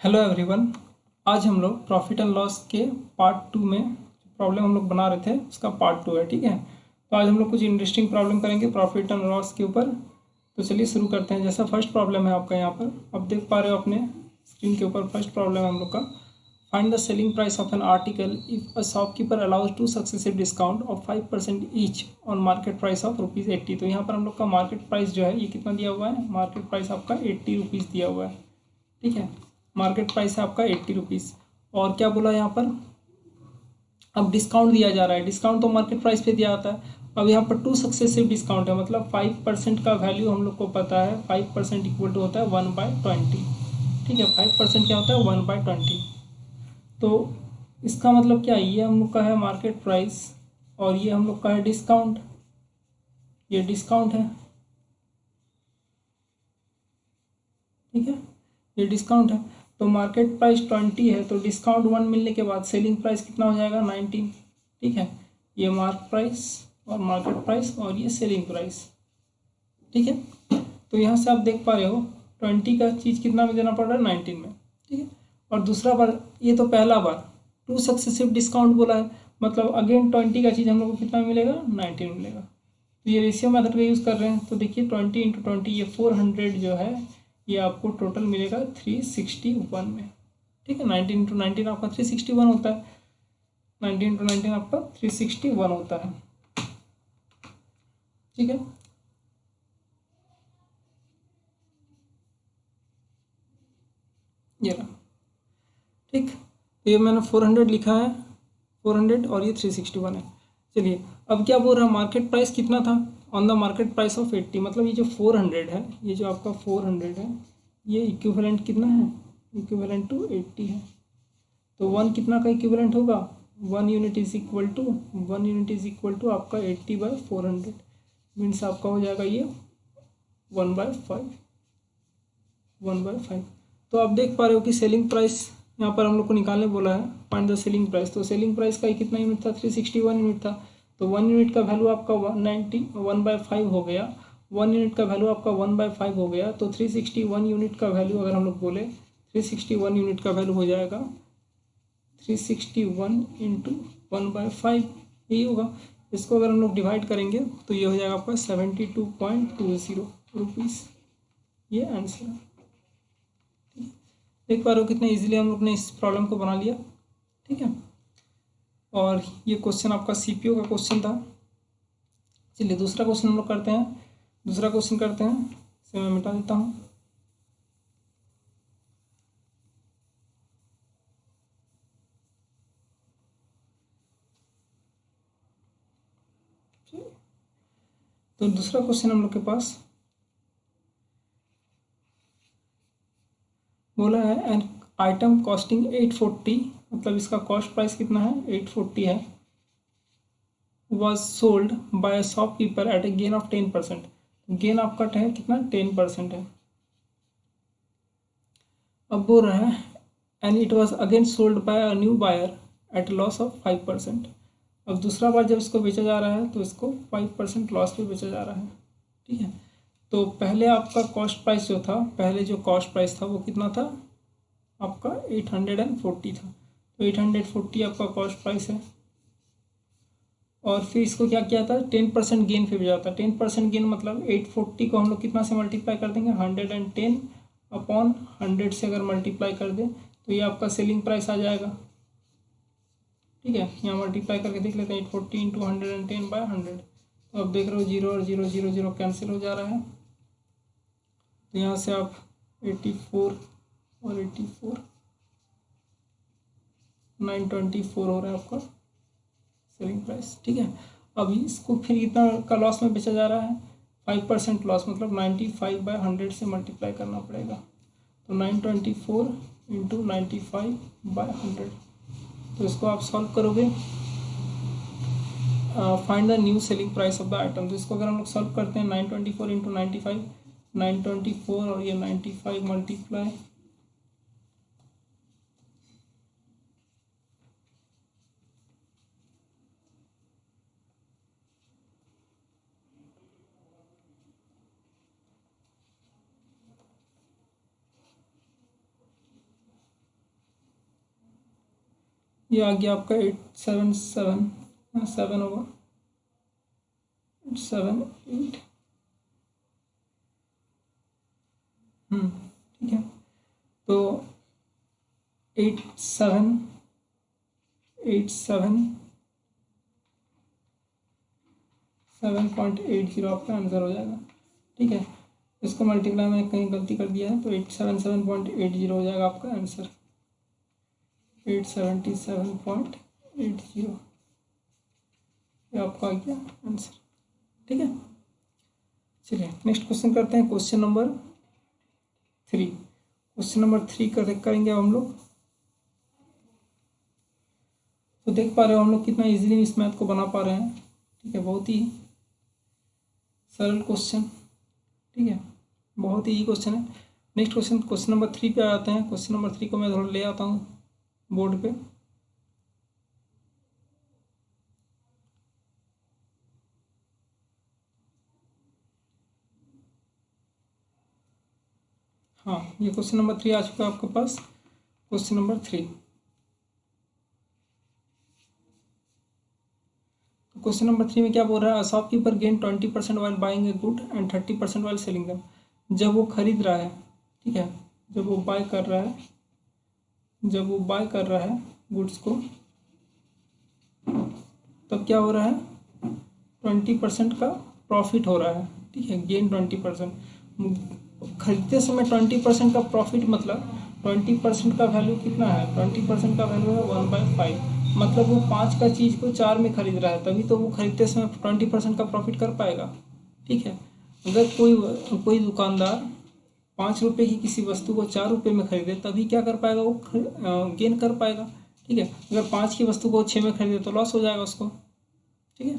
Hello everyone. आज हम लोग प्रॉफिट एंड लॉस के पार्ट 2 में प्रॉब्लम हम लोग बना रहे थे उसका पार्ट 2 है। ठीक है, तो आज हम लोग कुछ इंटरेस्टिंग प्रॉब्लम करेंगे प्रॉफिट एंड लॉस के ऊपर। तो चलिए शुरू करते हैं। जैसा फर्स्ट प्रॉब्लम है आपका यहाँ पर आप देख पा रहे हो अपने स्क्रीन के ऊपर। फर्स्ट प्रॉब्लम है हम लोग का, find the selling price of an article if a shopkeeper allows 2 successive discount of 5% each on market price of ₹80। तो यहाँ पर हम लोग का मार्केट प्राइस जो है ये कितना दिया हुआ है, मार्केट प्राइस आपका ₹80 दिया हुआ है। ठीक है, मार्केट प्राइस है आपका ₹80। और क्या बोला यहाँ पर, अब डिस्काउंट दिया जा रहा है। डिस्काउंट तो मार्केट प्राइस पे दिया जाता है। अब यहाँ पर 2 सक्सेसिव डिस्काउंट है, मतलब 5% का वैल्यू हम लोग को पता है। 5% इक्वल टू होता है 1/20। ठीक है, 5% क्या होता है 1/20। तो इसका मतलब क्या है, ये हम लोग का है मार्केट प्राइस और ये हम लोग का है डिस्काउंट। ये डिस्काउंट है, ठीक है, ये डिस्काउंट है। तो मार्केट प्राइस 20 है, तो डिस्काउंट 1 मिलने के बाद सेलिंग प्राइस कितना हो जाएगा 19। ठीक है, ये मार्क प्राइस और मार्केट प्राइस और ये सेलिंग प्राइस। ठीक है, तो यहाँ से आप देख पा रहे हो 20 का चीज़ कितना में देना पड़ रहा है 19 में। ठीक है, और दूसरा बार, ये तो पहला बार 2 सक्सेसिव डिस्काउंट बोला है, मतलब अगेन 20 का चीज़ हम लोग को कितना मिलेगा 19 मिलेगा। तो ये रेशियो मेथड का यूज़ कर रहे हैं। तो देखिए 20 × 20 ये 400 जो है ये आपको टोटल मिलेगा 361 में। ठीक है, 19 × 19 आपका 361 होता है। 19 × 19 आपका 361 होता है। ठीक है, ये रहा। ठीक, तो ये मैंने 400 लिखा है, 400 और ये 361 है। चलिए, अब क्या बोल रहा है, मार्केट प्राइस कितना था on the market price of 80, मतलब ये जो 400 है, ये जो आपका 400 है ये इक्विवेलेंट कितना है, इक्विवेलेंट टू 80 है। तो 1 कितना का इक्विवेलेंट होगा, 1 unit is equal to 1 unit is equal to आपका 80/400, मीन्स आपका हो जाएगा ये 1/5, 1/5। तो आप देख पा रहे हो कि सेलिंग प्राइस यहाँ पर हम लोग को निकालने बोला है, फाइंड द सेलिंग प्राइस। तो सेलिंग प्राइस का कितना यूनिट था 361 यूनिट था। तो 1 यूनिट का वैल्यू आपका 1/5 हो गया। 1 यूनिट का वैल्यू आपका 1/5 हो गया। तो 361 यूनिट का वैल्यू अगर हम लोग बोले, 361 यूनिट का वैल्यू हो जाएगा 361 इंटू 1/5, यही होगा। इसको अगर हम लोग डिवाइड करेंगे तो ये हो जाएगा आपका 72.20 रुपीज़। ये आंसर है। देख पा रहे हो कितने इजीली हम लोग ने इस प्रॉब्लम को बना लिया। ठीक है, और ये क्वेश्चन आपका सीपीओ का क्वेश्चन था। चलिए दूसरा क्वेश्चन हम लोग करते हैं। दूसरा क्वेश्चन करते हैं, इसे मैं मिटा देता हूँ। तो दूसरा क्वेश्चन हम लोग के पास बोला है एन आइटम कॉस्टिंग 840, मतलब इसका कॉस्ट प्राइस कितना है 840 है, was sold by a shopkeeper at a gain of 10%। Gain आपका है कितना 10% है। अब बोल रहा है and it was again sold by a new buyer at loss of 5%। अब दूसरा बार जब इसको बेचा जा रहा है तो इसको 5% लॉस पे बेचा जा रहा है। ठीक है, तो पहले आपका कॉस्ट प्राइस जो था, पहले जो कॉस्ट प्राइस था वो कितना था आपका 840 था। तो 840 आपका कॉस्ट प्राइस है। और फिर इसको क्या किया था 10% गेन पे भेजा था। 10% गेन मतलब 840 को हम लोग कितना से मल्टीप्लाई कर देंगे 110/100 से अगर मल्टीप्लाई कर दें तो ये आपका सेलिंग प्राइस आ जाएगा। ठीक है, यहाँ मल्टीप्लाई करके देख लेते हैं 840 इंटू 110/100। तो अब देख रहे हो 0 और 0 0 0 कैंसिल हो जा रहा है। तो यहाँ से आप 84 और 84 924 हो रहा है आपका सेलिंग प्राइस। ठीक है, अभी इसको फिर इतना का लॉस में बेचा जा रहा है 5% लॉस, मतलब 95/100 से मल्टीप्लाई करना पड़ेगा। तो 924 इंटू 95/100। तो इसको आप सॉल्व करोगे, find the new selling price of the item. तो इसको अगर हम लोग सॉल्व करते हैं 924 इंटू 95, 924 और ये 95 मल्टीप्लाई, ये आ गया आपका 877 7 होगा 878। ठीक है, तो 7.80 आपका आंसर हो जाएगा। ठीक है, इसको मल्टीप्लाई में कहीं गलती कर दिया है, तो 877.80 हो जाएगा आपका आंसर, 877.80 ये आपका आ गया आंसर। ठीक है, चलिए नेक्स्ट क्वेश्चन करते हैं, क्वेश्चन नंबर 3। क्वेश्चन नंबर 3 करेंगे हम लोग। तो देख पा रहे हो हम लोग कितना इजीली इस मैथ को बना पा रहे हैं। ठीक है, बहुत ही सरल क्वेश्चन। ठीक है, बहुत ही क्वेश्चन है। नेक्स्ट क्वेश्चन नंबर 3 पे आते हैं। क्वेश्चन नंबर 3 को मैं थोड़ा ले आता हूँ बोर्ड पे। हाँ, ये क्वेश्चन नंबर 3 आ चुका है आपके पास। क्वेश्चन नंबर 3, तो क्वेश्चन नंबर 3 में क्या बोल रहा है, shopkeeper gain 20% while buying a good and 30% while selling them. जब वो खरीद रहा है, ठीक है, जब वो बाय कर रहा है गुड्स को, तब क्या हो रहा है, 20% का प्रॉफिट हो रहा है। ठीक है, गेन 20%। खरीदते समय 20% का प्रॉफिट, मतलब 20% का वैल्यू कितना है, 20% का वैल्यू है 1/5। मतलब वो 5 का चीज़ को 4 में खरीद रहा है, तभी तो वो खरीदते समय 20% का प्रॉफिट कर पाएगा। ठीक है, अगर कोई दुकानदार 5 रुपये की किसी वस्तु को 4 रुपये में खरीदे, तभी क्या कर पाएगा, वो गेन कर पाएगा। ठीक है, अगर 5 की वस्तु को 6 में खरीदे तो लॉस हो जाएगा उसको। ठीक है,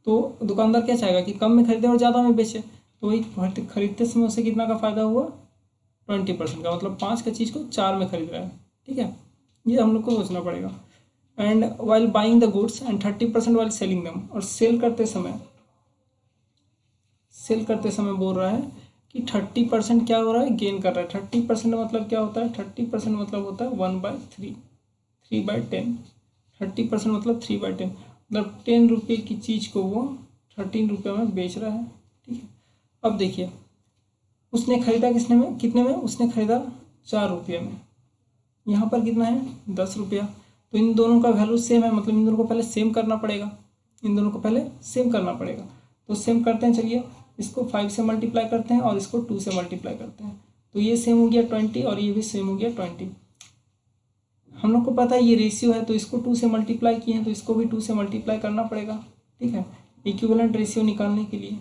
तो दुकानदार क्या चाहेगा कि कम में खरीदे और ज़्यादा में बेचे। तो वही खरीदते समय उसे कितना का फायदा हुआ, 20% का, मतलब 5 का चीज़ को 4 में खरीद रहा है। ठीक है, ये हम लोग को सोचना पड़ेगा। And while buying the goods and 30% while selling दम, और सेल करते समय बोल रहा है कि 30% क्या हो रहा है, गेन कर रहा है। 30% मतलब क्या होता है, 30% मतलब होता है 1/3, 3/10। 30% मतलब 3/10, मतलब 10 रुपये की चीज़ को वो 13 रुपये में बेच रहा है। ठीक है, अब देखिए उसने खरीदा कितने में, उसने खरीदा 4 रुपये में। यहाँ पर कितना है, 10 रुपया। तो इन दोनों का वैल्यू सेम है, मतलब इन दोनों को पहले सेम करना पड़ेगा। तो सेम करते हैं, चलिए इसको 5 से मल्टीप्लाई करते हैं और इसको 2 से मल्टीप्लाई करते हैं। तो ये सेम हो गया 20 और ये भी सेम हो गया 20। हम लोग को पता है ये रेशियो है, तो इसको 2 से मल्टीप्लाई किए हैं, तो इसको भी 2 से मल्टीप्लाई करना पड़ेगा। ठीक है, इक्विवेलेंट रेशियो निकालने के लिए।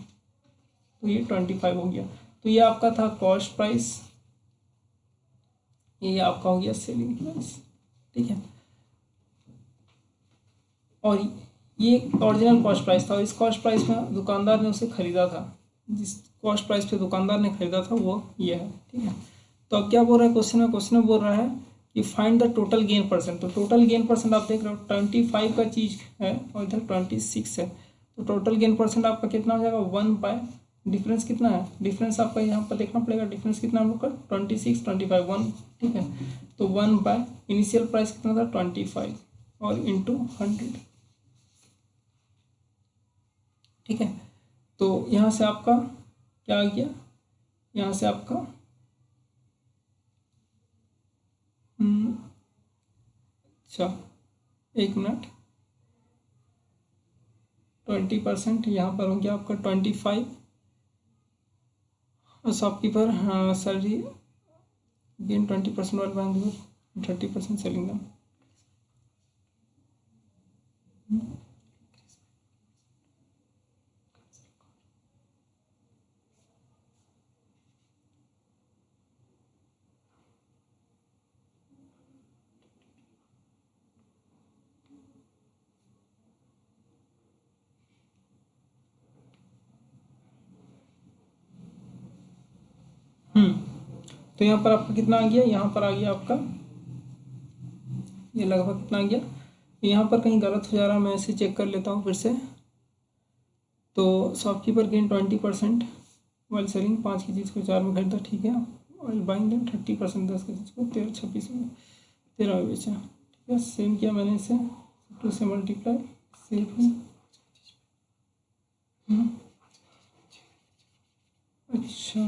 तो ये 25 हो गया। तो ये आपका था कॉस्ट प्राइस, ये आपका हो गया सेलिंग प्राइस। ठीक है, और ये ओरिजिनल कॉस्ट प्राइस था, और इस कॉस्ट प्राइस में दुकानदार ने उसे खरीदा था। जिस कॉस्ट प्राइस पे दुकानदार ने खरीदा था वो ये है। ठीक है, तो अब क्या बोल रहा है क्वेश्चन में बोल रहा है कि find the total gain percent. तो टोटल गेन परसेंट आप देख रहे हो 25 का चीज़ है और इधर 26 है। तो टोटल गेन परसेंट आपका कितना हो जाएगा, 1/, डिफरेंस कितना है, डिफरेंस आपका यहाँ पर देखना पड़ेगा, डिफरेंस कितना हम लोग का 26 25 1। ठीक है, तो 1/, इनिशियल प्राइस कितना था 25 और इंटू 100। ठीक है, तो यहाँ से आपका क्या आ गया, यहाँ से आपका अच्छा 1 मिनट, 20% यहाँ पर हो गया आपका 25, और शॉपकीपर सैलरी गेन 20% वाले बैंक 30% सेलिंग दाम। तो यहाँ पर आपका कितना आ गया, यहाँ पर आ गया आपका ये लगभग कितना आ गया, यहाँ पर कहीं गलत हो जा रहा है, मैं इसे चेक कर लेता हूँ फिर से। तो शॉपकीपर गेन 20% वाइल सेलिंग, 5 की चीज़ को 4 में खरीदा। ठीक है, वाइल बाइंग देन 30%, 10 की चीज़ को 13 26 में 13 में बेचा। ठीक किया, सेम किया मैंने इसे, 2 से मल्टीप्लाई, सेव हूँ। अच्छा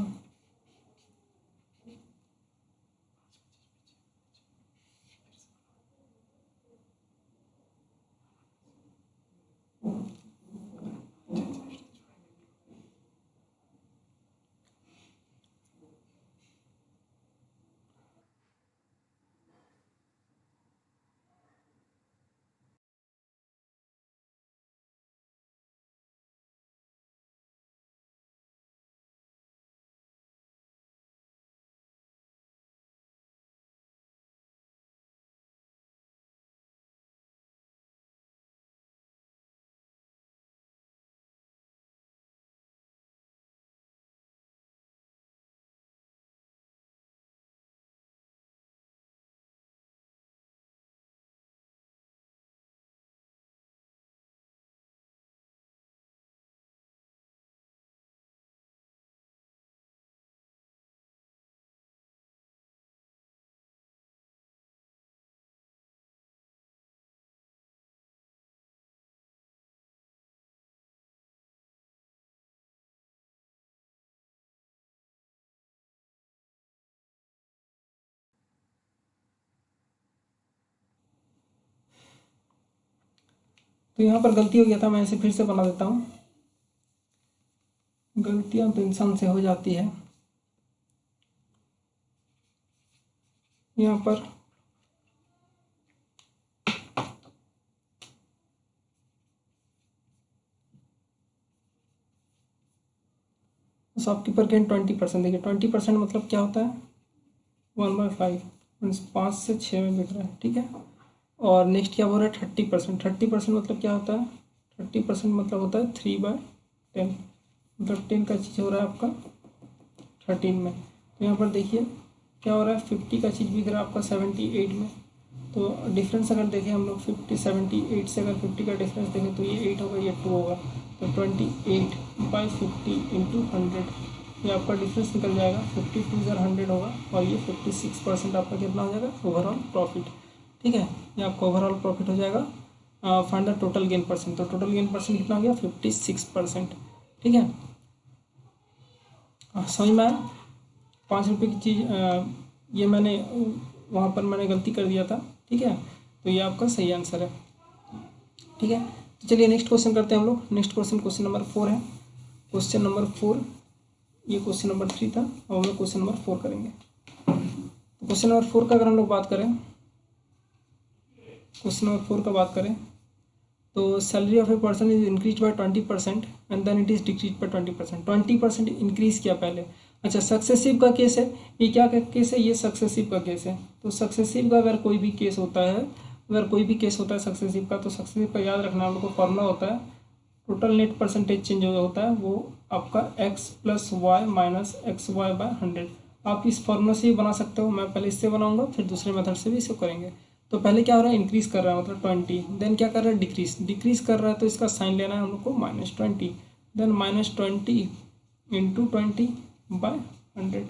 तो यहाँ पर गलती हो गया था, मैं इसे फिर से बना देता हूँ। गलतियाँ तो इंसान से हो जाती है। यहाँ पर शॉपकीपर गेन 20%। देखिए 20% मतलब क्या होता है, 1/5 मीन्स 5 से 6 में बिक रहा है, ठीक है। और नेक्स्ट क्या हो रहा है, 30%। 30% मतलब क्या होता है, 30% मतलब होता है 3/10, मतलब 10 का चीज़ हो रहा है आपका 13 में। तो यहाँ पर देखिए क्या हो रहा है, 50 का चीज़ बिक रहा है आपका 78 में। तो डिफरेंस अगर देखें हम लोग 50 78 से अगर 50 का डिफरेंस देखें तो ये 8 होगा, ये 2 होगा। तो 28/50 इंटू 100, ये आपका डिफरेंस निकल जाएगा। 52/100 होगा और ये 56% आपका कितना हो जाएगा, ओवरऑल प्रॉफिट, ठीक है। ये आपका ओवरऑल प्रॉफिट हो जाएगा। Find the total gain percent, तो टोटल गेन परसेंट कितना हो गया, 56%, ठीक है। समझ में आया। 5 रुपये की चीज़ ये मैंने वहाँ पर मैंने गलती कर दिया था, ठीक है। तो ये आपका सही आंसर है, ठीक है। तो चलिए नेक्स्ट क्वेश्चन करते हैं हम लोग। नेक्स्ट क्वेश्चन क्वेश्चन नंबर 4 है। क्वेश्चन नंबर 4, ये क्वेश्चन नंबर 3 था, और हम लोग क्वेश्चन नंबर 4 करेंगे। तो क्वेश्चन नंबर 4 का अगर हम लोग बात करें, क्वेश्चन नंबर 4 का बात करें तो salary of a person is increase by 20% and then it is decrease by 20%। 20% increase किया पहले। अच्छा सक्सेसिव का केस है, ये क्या का केस है, ये सक्सेसिव का केस है। तो सक्सेसिव का अगर कोई भी केस होता है, अगर कोई भी केस होता है सक्सेसिव का, तो सक्सेसिव का याद रखना हम लोग को फॉर्मूला होता है, टोटल नेट परसेंटेज चेंज जो होता है वो आपका x + y माइनस XY/100। आप इस फॉर्मूला से ही बना सकते हो। मैं पहले इससे बनाऊंगा, फिर दूसरे मेथड से भी इसे करेंगे। तो पहले क्या हो रहा है, इंक्रीज कर रहा है मतलब 20, देन क्या कर रहा है, डिक्रीज। डिक्रीज कर रहा है तो इसका साइन लेना है हम लोग को -20, देन -20 इंटू 20/100,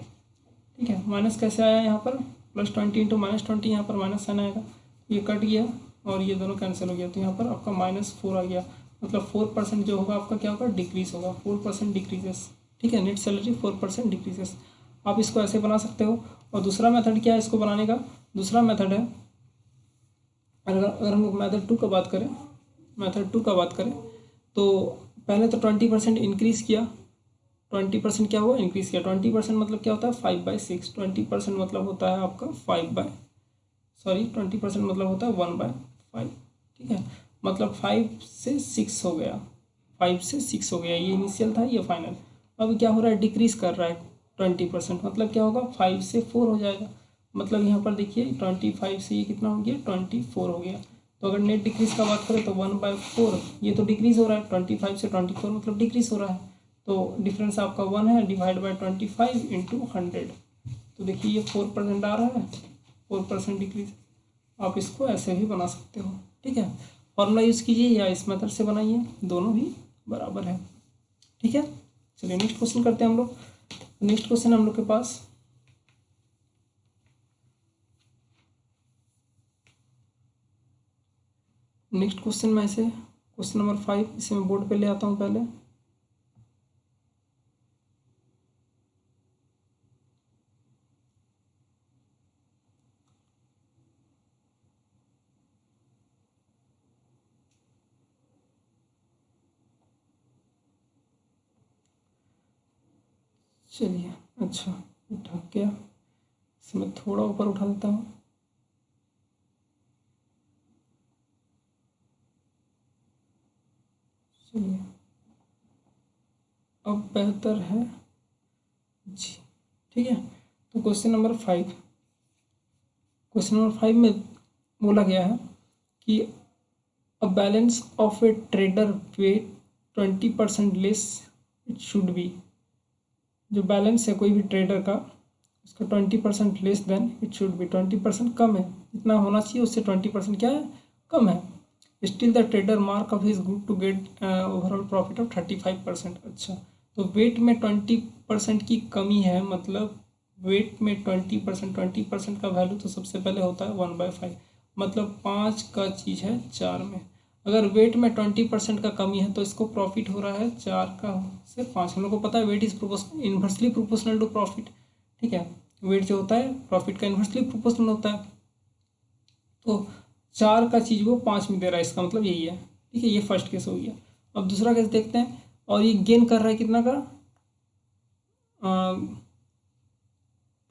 ठीक है। माइनस कैसे आया यहाँ पर, +20 इंटू -20, यहाँ पर माइनस साइन आएगा, ये कट गया और ये दोनों कैंसिल हो गया। तो यहाँ पर आपका -4 आ गया, मतलब 4% जो होगा आपका क्या होगा, डिक्रीज होगा, 4% डिक्रीजेस, ठीक है। Net salary 4% decreases. आप इसको ऐसे बना सकते हो। और दूसरा मेथड क्या है इसको बनाने का, दूसरा मेथड है, अगर हम लोग मेथड 2 का बात करें, मेथड 2 का बात करें तो पहले तो 20% इंक्रीज़ किया, 20% क्या हुआ, इंक्रीज़ किया। 20% मतलब क्या होता है, 5/6। 20% मतलब होता है आपका 20% मतलब होता है 1/5, ठीक है। मतलब 5 से 6 हो गया, 5 से 6 हो गया, ये इनिशियल था, ये फाइनल। अब क्या हो रहा है, डिक्रीज़ कर रहा है 20%, मतलब क्या होगा, 5 से 4 हो जाएगा। मतलब यहाँ पर देखिए 25 से ये कितना हो गया, 24 हो गया। तो अगर नेट डिक्रीज़ का बात करें तो 1/4, ये तो डिक्रीज़ हो रहा है, 25 से 24 मतलब डिक्रीज़ हो रहा है। तो डिफरेंस आपका 1 है, डिवाइड बाई 25 इंटू 100। तो देखिए ये 4% आ रहा है, 4% डिक्रीज। आप इसको ऐसे भी बना सकते हो, ठीक है। फॉर्मूला यूज़ कीजिए या इस मेथड से बनाइए, दोनों ही बराबर है, ठीक है। चलिए नेक्स्ट क्वेश्चन करते हैं हम लोग। नेक्स्ट क्वेश्चन हम लोग के पास नेक्स्ट क्वेश्चन में ऐसे क्वेश्चन नंबर 5 इसे मैं बोर्ड पे ले आता हूँ पहले। चलिए, अच्छा ढक गया, इसे मैं थोड़ा ऊपर उठा देता हूँ। चलिए, अब बेहतर है जी, ठीक है। तो क्वेश्चन नंबर 5, क्वेश्चन नंबर 5 में बोला गया है कि a balance of a trader weight 20% less it should be. जो बैलेंस है कोई भी ट्रेडर का, उसका 20% less than it should be, 20% कम है, जितना होना चाहिए उससे 20% क्या है, कम है। Still the trader mark off is good to get overall profit of 35%। अच्छा, तो वेट में 20% की कमी है, मतलब वेट में 20%, 20% का वैल्यू तो सबसे पहले होता है 1/5, मतलब 5 का चीज़ है 4 में। अगर वेट में 20% का कमी है तो इसको प्रॉफिट हो रहा है 4 का से 5। हम लोग को पता है weight is inversely proportional to profit, ठीक है। वेट जो होता है प्रॉफिट का इन्वर्सली प्रोपोर्शनल होता है। तो 4 का चीज़ वो 5 में दे रहा है, इसका मतलब यही है, ठीक है। ये फर्स्ट केस हो गया। अब दूसरा केस देखते हैं, और ये गेन कर रहा है कितना का,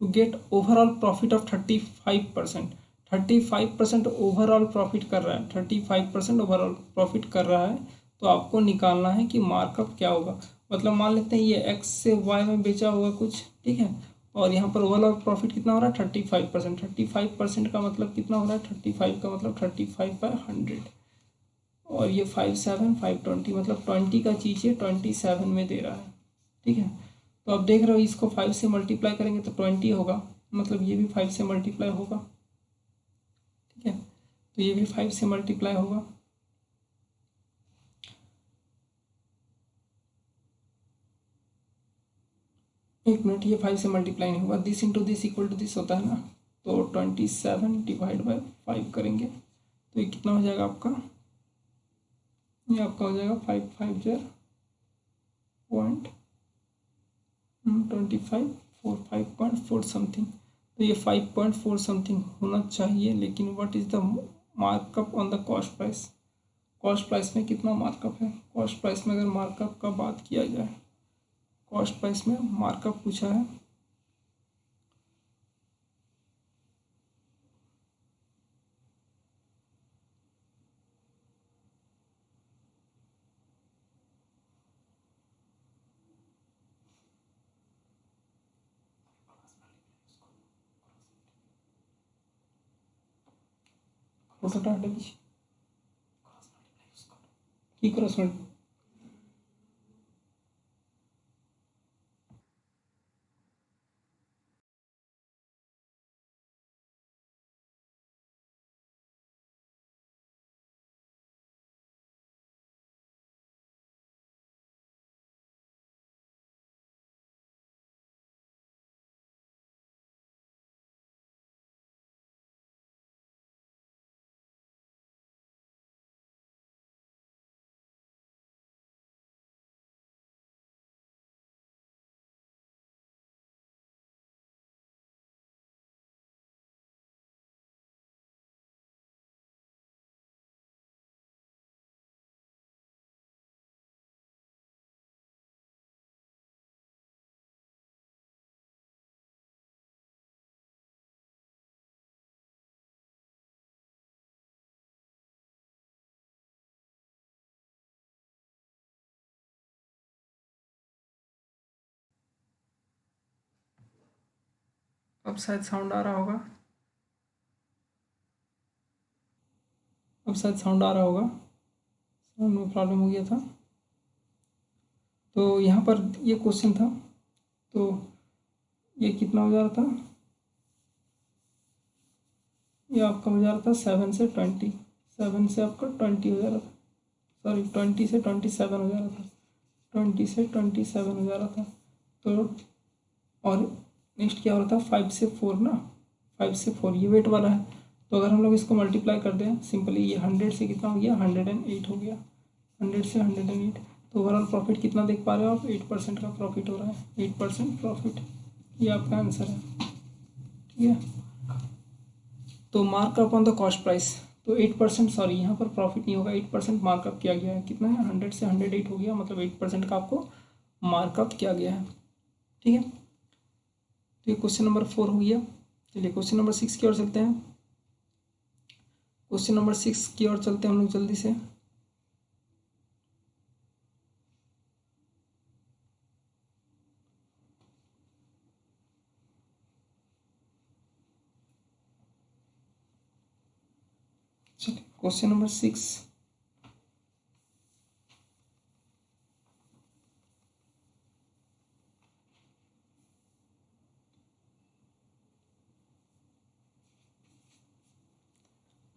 to get overall profit of 35%। 35% overall profit कर रहा है, 35% ओवरऑल प्रॉफिट कर रहा है। तो आपको निकालना है कि मार्कअप क्या होगा। मतलब मान लेते हैं ये एक्स से वाई में बेचा होगा कुछ, ठीक है, और यहाँ पर ओवरऑल प्रॉफिट कितना हो रहा है 35%। 35% का मतलब कितना हो रहा है, 35 का मतलब 35/100, और ये 5/7 520, मतलब 20 का चीज़ है 27 में दे रहा है, ठीक है। तो आप देख रहे हो इसको 5 से मल्टीप्लाई करेंगे तो 20 होगा, मतलब ये भी 5 से मल्टीप्लाई होगा, ठीक है। तो ये भी 5 से मल्टीप्लाई होगा। एक मिनट, ये 5 से मल्टीप्लाई नहीं होगा, this into this equal to this होता है ना, तो 27/5 करेंगे तो ये कितना हो जाएगा आपका, ये आपका हो जाएगा 5/5 समथिंग। तो ये 5.4 समथिंग होना चाहिए, लेकिन what is the markup on the cost price. Cost price में कितना मार्कअप है, कॉस्ट प्राइस में अगर मार्कअप का बात किया जाए, कॉस्ट प्राइस में मार्कअप पूछा है, फोटो हटा दीजिए की क्रॉस मल्टी, अब शायद साउंड आ रहा होगा, अब शायद साउंड आ रहा होगा, साउंड में प्रॉब्लम हो गया था। तो यहाँ पर ये क्वेश्चन था, तो ये कितना हो जा रहा था, ये आपका हो जा रहा था 7 से 20, 7 से आपका 20 हो जा रहा था, सॉरी 20 से 27 हो जा रहा था, 20 से 27 हो जा रहा था। तो और नेक्स्ट क्या हो रहा था, 5 से 4 ना, 5 से 4 ये वेट वाला है, तो अगर हम लोग इसको मल्टीप्लाई कर दें सिंपली, ये 100 से कितना हो गया, 108 हो गया, 100 से 108। तो ओवरऑल प्रॉफिट कितना देख पा रहे हो आप, 8% का प्रॉफिट हो रहा है, 8% प्रॉफिट, ये आपका आंसर है। ठीक है, तो markup on the cost price, तो 8%, सॉरी यहाँ पर प्रॉफिट नहीं होगा, 8% मार्कअप किया गया है। कितना है, 100 से 108 हो गया, मतलब 8% का आपको मार्कअप किया गया है। ठीक है, तो ये क्वेश्चन नंबर 4 हो गया। चलिए क्वेश्चन नंबर 6 की ओर चलते हैं। क्वेश्चन नंबर 6 की ओर चलते हैं हम लोग जल्दी से। चलिए question number 6,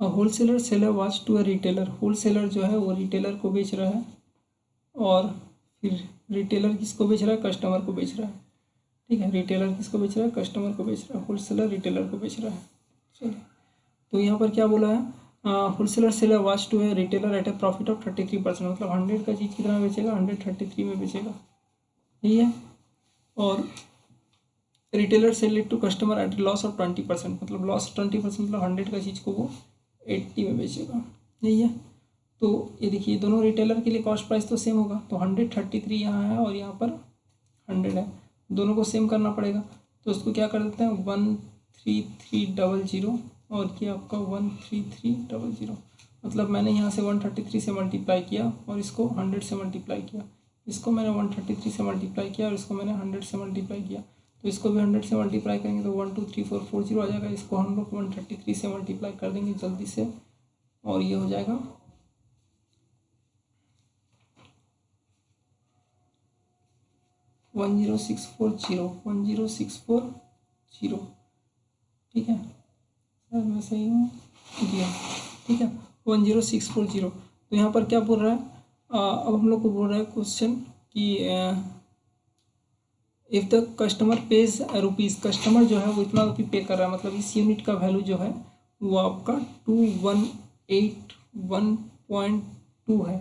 wholesaler seller watch to a retailer. Wholesaler जो है वो रिटेलर को बेच रहा है, और फिर रिटेलर किसको बेच रहा है, कस्टमर को बेच रहा है। ठीक है, रिटेलर किसको बेच रहा है, कस्टमर को बेच रहा है, होलसेलर रिटेलर को बेच रहा है। चलिए, तो यहाँ पर क्या बोला है, होलसेलर सेलर वाच टू है retailer at a profit of 33%, मतलब 100 का चीज़ कितना बेचेगा, 133 में बेचेगा, यही है। और retailer sell it to customer at loss of 20%, मतलब लॉस 20%, मतलब 100 का चीज़ को वो 80 में बेचेगा, यही है। तो ये देखिए दोनों रिटेलर के लिए कॉस्ट प्राइस तो सेम होगा, तो 133 यहाँ है और यहाँ पर 100 है, दोनों को सेम करना पड़ेगा। तो उसको क्या कर देते हैं, 13300 और ये आपका 13300, मतलब मैंने यहाँ से 133 से मल्टीप्लाई किया और इसको 100 से मल्टीप्लाई किया, इसको मैंने 133 से मल्टीप्लाई किया और इसको मैंने 100 से मल्टीप्लाई किया। तो इसको भी 100 से मल्टीप्लाई करेंगे तो 123440 आ जाएगा, इसको हम लोग 133 से मल्टीप्लाई कर देंगे जल्दी से, और ये हो जाएगा 10640। ठीक है सर, मैं सही हूँ दिया, ठीक है 10640। तो यहाँ पर क्या बोल रहा है, अब हम लोग को बोल रहा है क्वेश्चन कि if the customer page rupees, customer जो है वो इतना रुपये पे कर रहा है, मतलब इस यूनिट का वैल्यू जो है वो आपका 2181.2 है।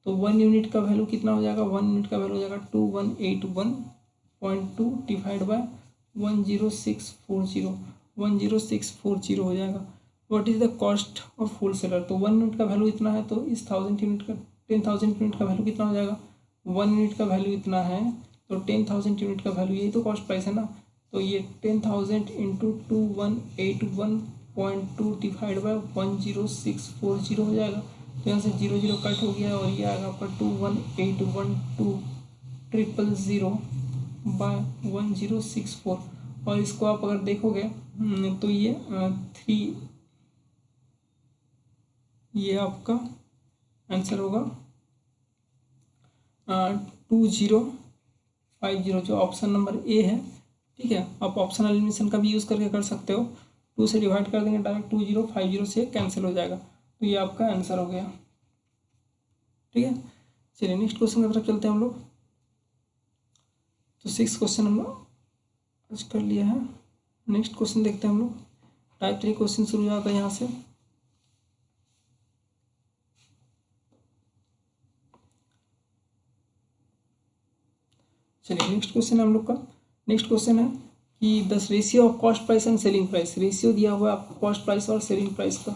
तो 1 यूनिट का वैल्यू कितना हो जाएगा, 1 यूनिट का वैल्यू हो जाएगा 2181.2 डिवाइड बाय 10640, 10640 हो जाएगा। What is the cost of wholesaler, तो 1 यूनिट का वैल्यू इतना है, तो इस 1000 यूनिट का 10,000 यूनिट का वैल्यू कितना हो जाएगा, 1 यूनिट का वैल्यू इतना है, तो 10,000 यूनिट का वैल्यू, यही तो कॉस्ट प्राइस है ना। तो ये 10,000 इंटू 2181.2 डिवाइड बाय 10640 हो जाएगा। तो यहाँ से 00 कट हो गया और ये आएगा आपका 21812000 बाय 1064, और इसको आप अगर देखोगे तो ये 3, ये आपका आंसर होगा 2050, जो ऑप्शन नंबर ए है। ठीक है, आप ऑप्शन एलिमिनेशन का भी यूज़ करके कर सकते हो, 2 से डिवाइड कर देंगे डायरेक्ट, 2050 से कैंसिल हो जाएगा, तो ये आपका आंसर हो गया। ठीक है, चलिए नेक्स्ट क्वेश्चन की तरफ चलते हैं हम लोग। तो 6 क्वेश्चन हम लोग आज कर लिया है, नेक्स्ट क्वेश्चन देखते हैं हम लोग। टाइप 3 क्वेश्चन शुरू हो जाता है यहाँ से। चलिए नेक्स्ट क्वेश्चन है हम लोग का, नेक्स्ट क्वेश्चन है कि the ratio of cost price and selling price, ratio दिया हुआ है आपको कॉस्ट प्राइस और सेलिंग प्राइस का,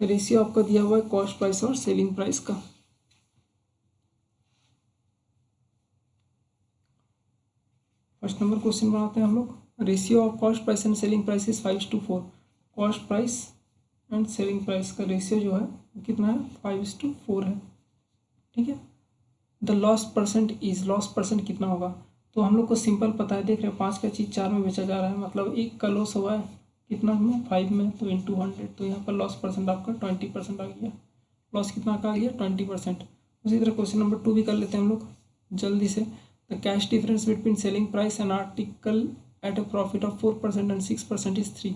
रेशियो आपका दिया हुआ है कॉस्ट प्राइस और सेलिंग प्राइस का। फर्स्ट नंबर क्वेश्चन बनाते हैं हम लोग, ratio of cost price and selling price is 5:4, cost price and selling price का रेशियो जो है कितना है, 5:4 है। ठीक है, the loss percent is, loss percent कितना होगा, तो हम लोग को सिंपल पता है, देख रहे हैं 5 का चीज़ 4 में बेचा जा रहा है, मतलब 1 का लॉस हुआ है कितना में, 5 में, तो इंटू 100, तो यहाँ पर लॉस परसेंट आपका 20% आ गया, लॉस कितना का आ गया, 20%। उसी तरह क्वेश्चन नंबर 2 भी कर लेते हैं हम लोग जल्दी से। The cash difference between selling price and article at a profit of 4% and 6% is 3,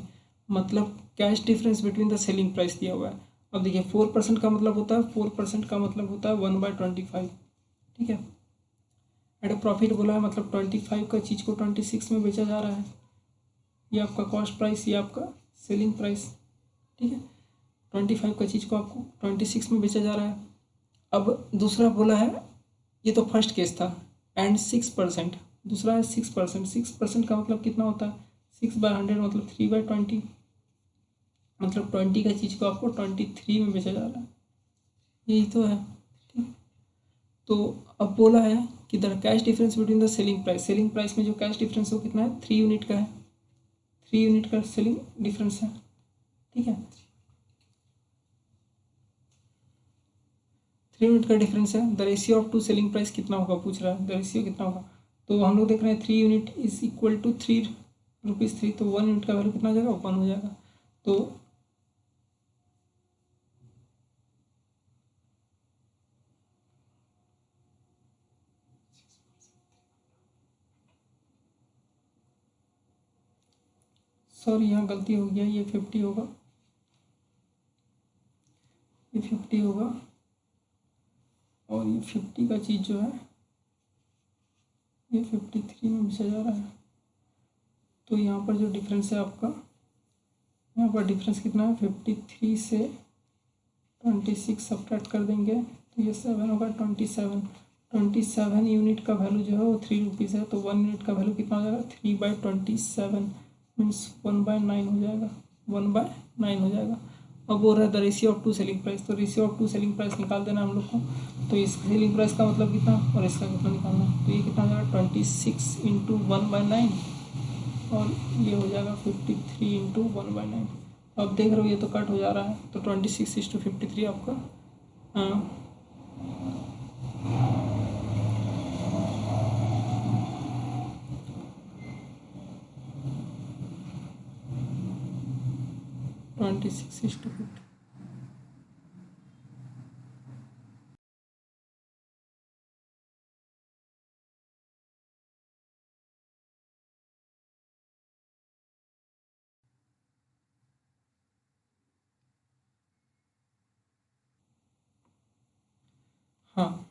मतलब cash difference between the selling price दिया हुआ है। अब देखिए 4% का मतलब होता है, 4% का मतलब होता है 1/25। ठीक है, एट अ प्रॉफिट बोला है, मतलब 25 का चीज़ को 26 में बेचा जा रहा है, ये आपका कॉस्ट प्राइस, ये आपका सेलिंग प्राइस। ठीक है। 25 का चीज़ को आपको 26 में बेचा जा रहा है। अब दूसरा बोला है, ये तो फर्स्ट केस था, एंड 6%, दूसरा है 6%। 6% का मतलब कितना होता है, 6/100 मतलब 3/20, मतलब 20 का चीज़ को आपको 23 में बेचा जा रहा है, यही तो है। ठीक, तो अब बोला है कि the cash difference between the selling price, selling price में जो कैश डिफरेंस है वो कितना है, 3 यूनिट का है, 3 यूनिट का सेलिंग डिफरेंस है। ठीक है, 3 यूनिट का डिफरेंस है। The ratio of to selling price कितना होगा पूछ रहा है, द रेशियो कितना होगा। तो हम लोग देख रहे हैं 3 unit is equal to 3 rupees 3, तो 1 यूनिट का वैल्यू कितना हो जाएगा, 1 हो जाएगा। तो सॉरी यहाँ गलती हो गया, ये 50 होगा, ये 50 होगा, और ये 50 का चीज़ जो है ये 53 में बेचा जा रहा है। तो यहाँ पर जो डिफरेंस है आपका, यहाँ पर डिफरेंस कितना है, 53 से 26 सब्ट्रैक्ट कर देंगे तो ये 7 होगा, 27 यूनिट का वैल्यू जो है वो 3 रुपीज़ है। तो 1 यूनिट का वैल्यू कितना हो जाएगा, 3/27 मीन्स 1/9 हो जाएगा, 1/9 हो जाएगा। अब हो रहा है the ratio of to selling price, तो ratio of to selling price निकाल देना हम लोग को। तो इस सेलिंग प्राइस का मतलब कितना और इसका कितना निकालना है, तो ये कितना हो जाएगा, 26 इंटू 1/9, और ये हो जाएगा 53 इंटू 1/9। अब देख रहे हो ये तो कट हो जा रहा है, तो 26:53 आपका 26:50। हाँ,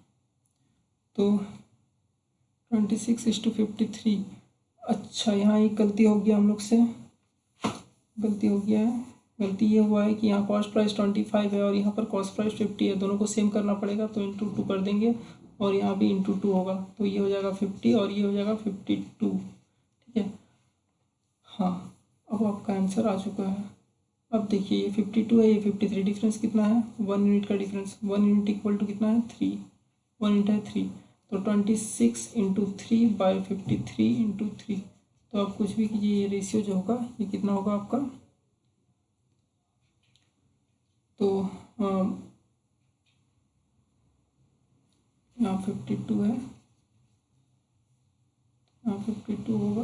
तो 26:53। अच्छा, यहाँ एक गलती हो गया हम लोग से, गलती हो गया है। गलती ये हुआ है कि यहाँ कॉस्ट प्राइस 25 है और यहाँ पर कॉस्ट प्राइस 50 है, दोनों को सेम करना पड़ेगा, तो इंटू 2 कर देंगे, और यहाँ भी इंटू 2 होगा, तो ये हो जाएगा 50 और ये हो जाएगा 52। ठीक है, हाँ, अब आपका आंसर आ चुका है। अब देखिए ये 52 है, ये 53, डिफरेंस कितना है, 1 यूनिट का डिफरेंस, 1 यूनिट इक्वल टू कितना है, 3, 1 यूनिट है 3, तो 26 इंटू 3/53 इंटू 3। तो आप कुछ भी कीजिए, ये रेशियो जो होगा ये कितना होगा आपका, तो यहाँ 52 है, यहाँ 52 होगा,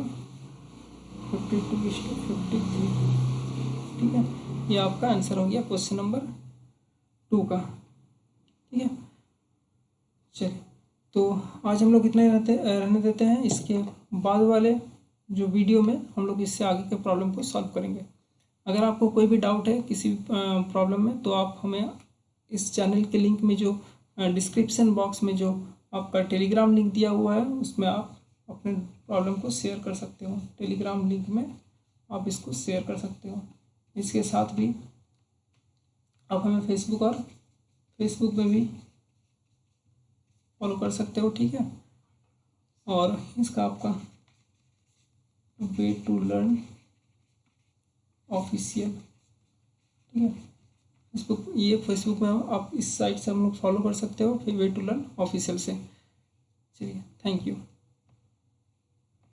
52:53। ठीक है, ये आपका आंसर हो गया क्वेश्चन नंबर 2 का। ठीक है, चलिए, तो आज हम लोग इतना ही रहने देते हैं। इसके बाद वाले जो वीडियो में हम लोग इससे आगे के प्रॉब्लम को सॉल्व करेंगे। अगर आपको कोई भी डाउट है किसी प्रॉब्लम में, तो आप हमें इस चैनल के लिंक में जो डिस्क्रिप्शन बॉक्स में जो आपका टेलीग्राम लिंक दिया हुआ है उसमें आप अपने प्रॉब्लम को शेयर कर सकते हो, टेलीग्राम लिंक में आप इसको शेयर कर सकते हो। इसके साथ भी आप हमें फेसबुक में भी फॉलो कर सकते हो। ठीक है, और इसका आपका वे टू लर्न ऑफिशियल, ठीक है, फेसबुक में आप इस साइट से हम लोग फॉलो कर सकते हो, फिर वे टू लर्न ऑफिशियल से। चलिए, थैंक यू।